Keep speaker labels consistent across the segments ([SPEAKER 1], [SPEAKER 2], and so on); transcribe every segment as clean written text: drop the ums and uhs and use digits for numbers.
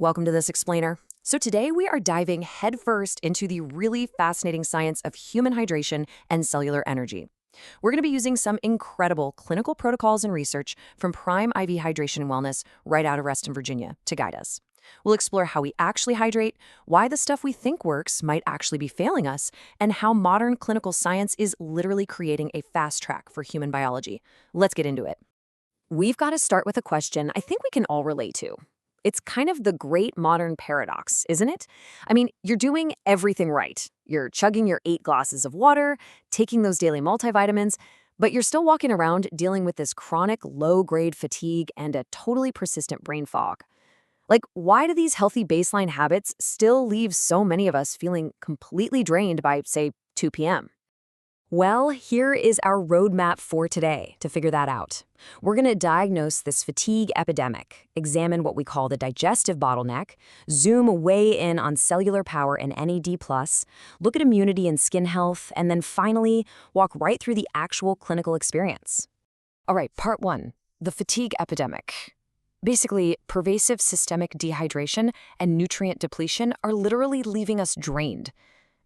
[SPEAKER 1] welcome to this explainer. So today we are diving headfirst into the really fascinating science of human hydration and cellular energy. We're going to be using some incredible clinical protocols and research from Prime IV Hydration and Wellness right out of Reston, Virginia to guide us. We'll explore how we actually hydrate, why the stuff we think works might actually be failing us, and how modern clinical science is literally creating a fast track for human biology. Let's get into it. We've got to start with a question I think we can all relate to. It's kind of the great modern paradox, isn't it? I mean, you're doing everything right. You're chugging your 8 glasses of water, taking those daily multivitamins, but you're still walking around dealing with this chronic low-grade fatigue and a totally persistent brain fog. Like, why do these healthy baseline habits still leave so many of us feeling completely drained by, say, 2 p.m.? Well, here is our roadmap for today to figure that out. We're going to diagnose this fatigue epidemic, examine what we call the digestive bottleneck, zoom way in on cellular power and NAD+, look at immunity and skin health, and then finally walk right through the actual clinical experience. All right, part 1, the fatigue epidemic. Basically, pervasive systemic dehydration and nutrient depletion are literally leaving us drained.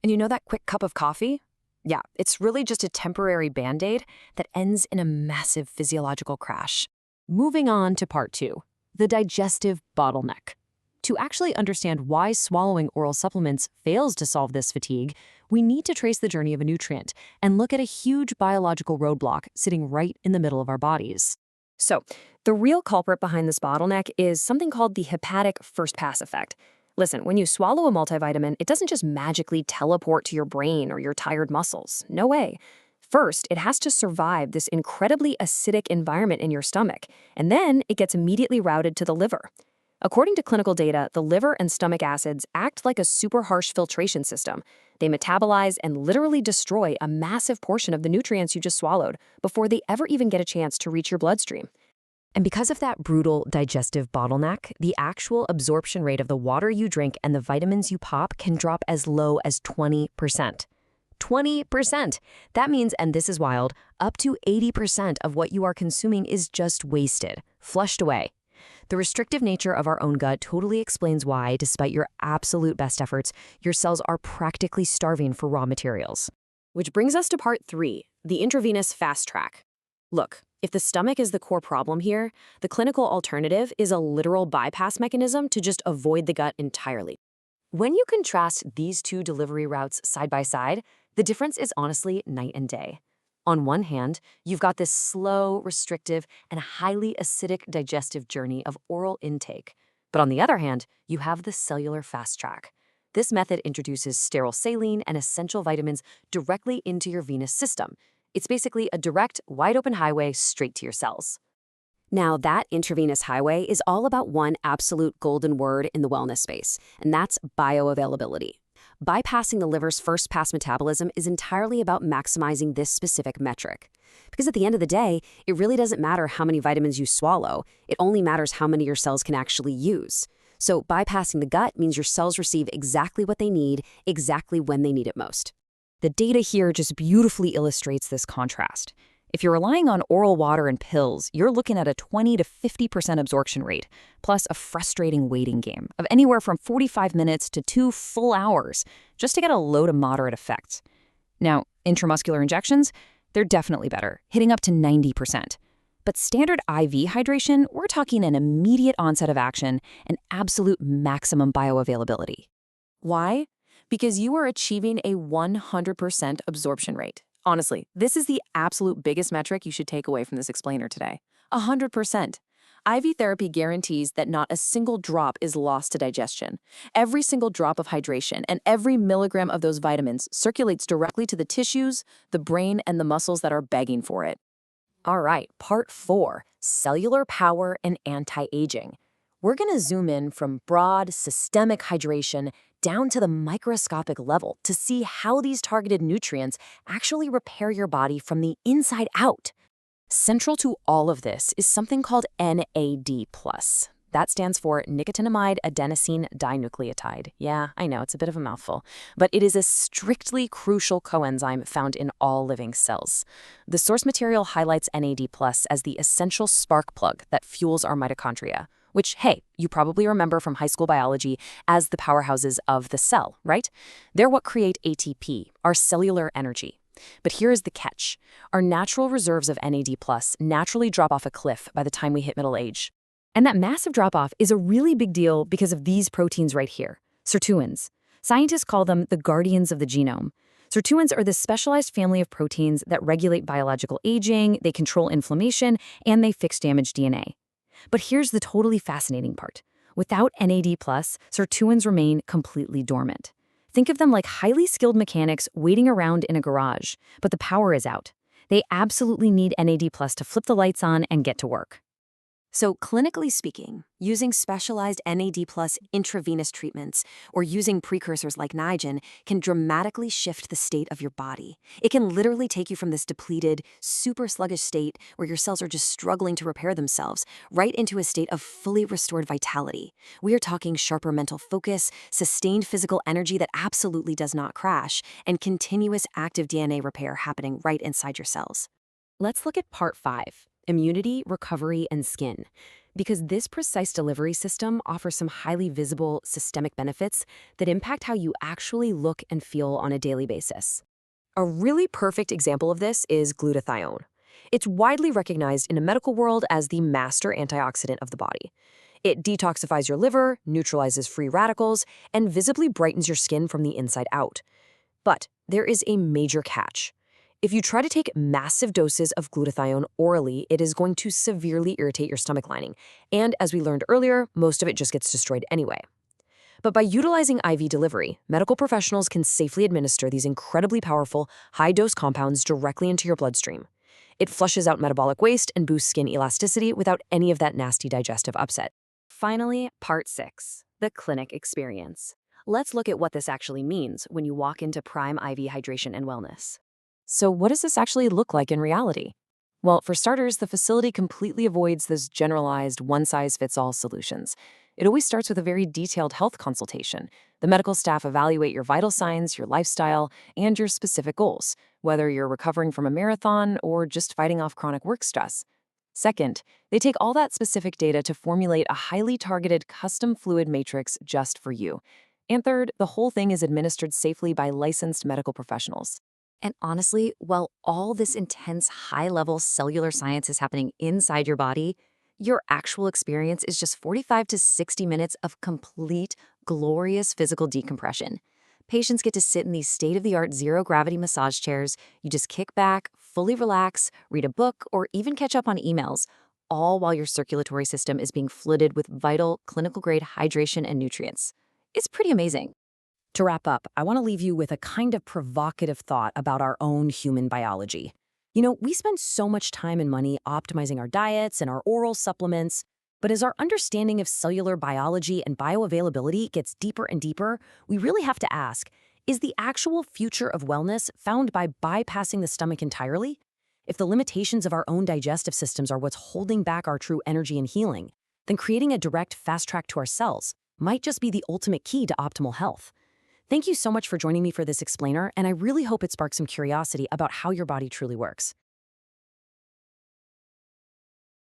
[SPEAKER 1] And you know that quick cup of coffee? Yeah, it's really just a temporary Band-Aid that ends in a massive physiological crash. Moving on to part 2, the digestive bottleneck. To actually understand why swallowing oral supplements fails to solve this fatigue, we need to trace the journey of a nutrient and look at a huge biological roadblock sitting right in the middle of our bodies. So, the real culprit behind this bottleneck is something called the Hepatic First-Pass Effect. Listen, when you swallow a multivitamin, it doesn't just magically teleport to your brain or your tired muscles. No way. First, it has to survive this incredibly acidic environment in your stomach, and then it gets immediately routed to the liver. According to clinical data, the liver and stomach acids act like a super harsh filtration system. They metabolize and literally destroy a massive portion of the nutrients you just swallowed before they ever even get a chance to reach your bloodstream. And because of that brutal digestive bottleneck, the actual absorption rate of the water you drink and the vitamins you pop can drop as low as 20%. 20%! That means, and this is wild, up to 80% of what you are consuming is just wasted, flushed away. The restrictive nature of our own gut totally explains why, despite your absolute best efforts, your cells are practically starving for raw materials. Which brings us to part 3, the intravenous fast track. Look, if the stomach is the core problem here, the clinical alternative is a literal bypass mechanism to just avoid the gut entirely. When you contrast these two delivery routes side by side, the difference is honestly night and day. On one hand, you've got this slow, restrictive, and highly acidic digestive journey of oral intake. But on the other hand, you have the cellular fast track. This method introduces sterile saline and essential vitamins directly into your venous system. It's basically a direct, wide-open highway straight to your cells. Now, that intravenous highway is all about one absolute golden word in the wellness space, and that's bioavailability. Bypassing the liver's first-pass metabolism is entirely about maximizing this specific metric. Because at the end of the day, it really doesn't matter how many vitamins you swallow, it only matters how many your cells can actually use. So bypassing the gut means your cells receive exactly what they need, exactly when they need it most. The data here just beautifully illustrates this contrast. If you're relying on oral water and pills, you're looking at a 20 to 50% absorption rate, plus a frustrating waiting game of anywhere from 45 minutes to 2 full hours just to get a low to moderate effect. Now, intramuscular injections, they're definitely better, hitting up to 90%. But standard IV hydration, we're talking an immediate onset of action and absolute maximum bioavailability. Why? Because you are achieving a 100% absorption rate. Honestly, this is the absolute biggest metric you should take away from this explainer today. 100%. IV therapy guarantees that not a single drop is lost to digestion. Every single drop of hydration and every milligram of those vitamins circulates directly to the tissues, the brain, and the muscles that are begging for it. All right, part 4, cellular power and anti-aging. We're going to zoom in from broad, systemic hydration down to the microscopic level to see how these targeted nutrients actually repair your body from the inside out. Central to all of this is something called NAD+. That stands for nicotinamide adenosine dinucleotide. Yeah, I know, it's a bit of a mouthful, but it is a strictly crucial coenzyme found in all living cells. The source material highlights NAD+ as the essential spark plug that fuels our mitochondria. which, hey, you probably remember from high school biology as the powerhouses of the cell, right? They're what create ATP, our cellular energy. But here is the catch. Our natural reserves of NAD+ naturally drop off a cliff by the time we hit middle age. And that massive drop-off is a really big deal because of these proteins right here, sirtuins. Scientists call them the guardians of the genome. Sirtuins are this specialized family of proteins that regulate biological aging, they control inflammation, and they fix damaged DNA. But here's the totally fascinating part. Without NAD+, sirtuins remain completely dormant. Think of them like highly skilled mechanics waiting around in a garage, but the power is out. They absolutely need NAD+ to flip the lights on and get to work. So clinically speaking, using specialized NAD+ intravenous treatments or using precursors like Niagen can dramatically shift the state of your body. It can literally take you from this depleted, super sluggish state where your cells are just struggling to repair themselves right into a state of fully restored vitality. We are talking sharper mental focus, sustained physical energy that absolutely does not crash, and continuous active DNA repair happening right inside your cells. Let's look at part 5. Immunity, recovery, and skin. Because this precise delivery system offers some highly visible systemic benefits that impact how you actually look and feel on a daily basis. A really perfect example of this is glutathione. It's widely recognized in the medical world as the master antioxidant of the body. It detoxifies your liver, neutralizes free radicals, and visibly brightens your skin from the inside out. But there is a major catch. If you try to take massive doses of glutathione orally, it is going to severely irritate your stomach lining. And as we learned earlier, most of it just gets destroyed anyway. But by utilizing IV delivery, medical professionals can safely administer these incredibly powerful, high-dose compounds directly into your bloodstream. It flushes out metabolic waste and boosts skin elasticity without any of that nasty digestive upset. Finally, part 6, the clinic experience. Let's look at what this actually means when you walk into Prime IV Hydration and Wellness. So what does this actually look like in reality? Well, for starters, the facility completely avoids those generalized one-size-fits-all solutions. It always starts with a very detailed health consultation. The medical staff evaluate your vital signs, your lifestyle, and your specific goals, whether you're recovering from a marathon or just fighting off chronic work stress. Second, they take all that specific data to formulate a highly targeted custom fluid matrix just for you. And third, the whole thing is administered safely by licensed medical professionals. And honestly, while all this intense high-level cellular science is happening inside your body, your actual experience is just 45 to 60 minutes of complete, glorious physical decompression. Patients get to sit in these state-of-the-art zero-gravity massage chairs. You just kick back, fully relax, read a book, or even catch up on emails, all while your circulatory system is being flooded with vital, clinical-grade hydration and nutrients. It's pretty amazing. To wrap up, I want to leave you with a kind of provocative thought about our own human biology. We spend so much time and money optimizing our diets and our oral supplements, but as our understanding of cellular biology and bioavailability gets deeper and deeper, we really have to ask, is the actual future of wellness found by bypassing the stomach entirely? If the limitations of our own digestive systems are what's holding back our true energy and healing, then creating a direct fast track to our cells might just be the ultimate key to optimal health. Thank you so much for joining me for this explainer, and I really hope it sparks some curiosity about how your body truly works.